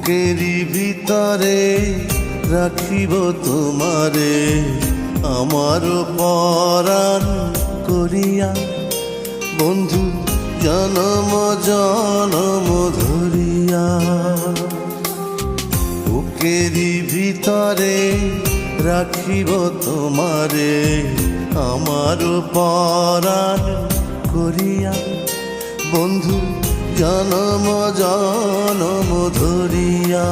বুকেরই ভিতরে রাখিব তোমারে আমার পরাণ করিয়া, বন্ধু জনম জনম ধরিয়া। বুকেরই ভিতরে রাখিব তোমারে আমার পরাণ করিয়া, বন্ধু জনম জনম ধরিয়া।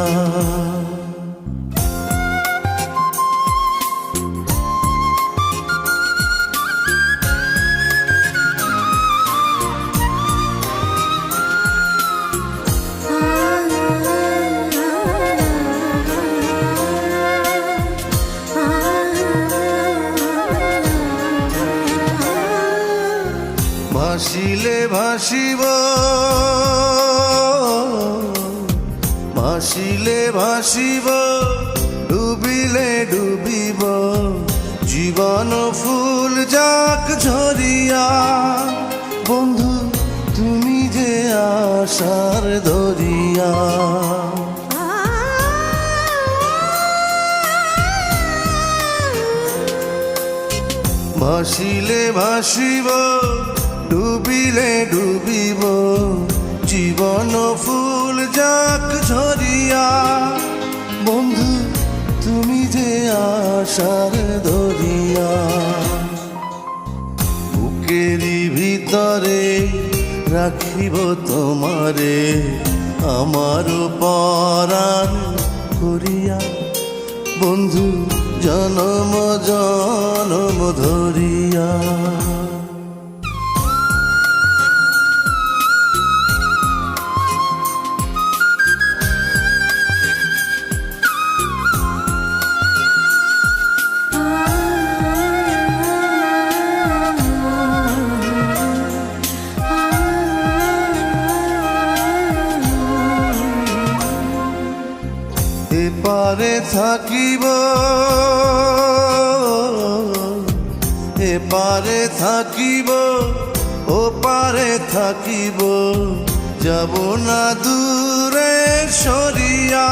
ভাসিলে ভাসিব, ভাসিলে ভাসিব, ডুবিলে ডুবিব, জীবন ফুল যাক ঝরিয়া, বন্ধু তুমি যে আশার দরিয়া। ভাসিলে ভাসিব, ডুবিলে ডুবিব, জীবন ফুল যাক ঝরিয়া, বন্ধু তুমি যে আশার দরিয়া। বুকেরই ভিতরে রাখিব তোমারে আমার পরাণ করিয়া, বন্ধু জনম জনম ধরিয়া। এপারে থাকিব, এপারে থাকিব, ওপারে থাকিব, যাব না দূরে সরিয়া,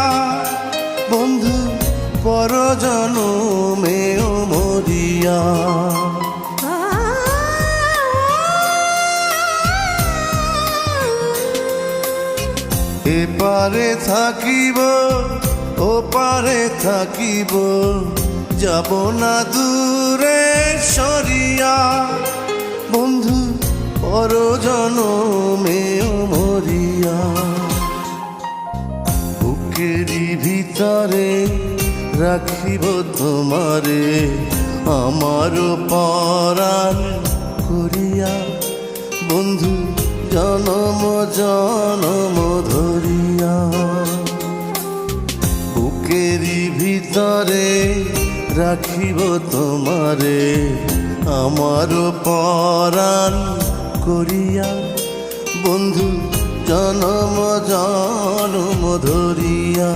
বন্ধু পর জনমেও মরিয়া। এপারে থাকিব, ওপারে থাকিব, যাব না দূরে সরিয়া, বন্ধু পর জনমেও মরিয়া। বুকেরই ভিতরে রাখিব তোমারে আমার পরাণ করিয়া, বন্ধু জনম জনম ধরিয়া। বুকেরই ভিতরে রাখিব তোমারে আমার পরাণ করিয়া, বন্ধু জনম জনম ধরিয়া।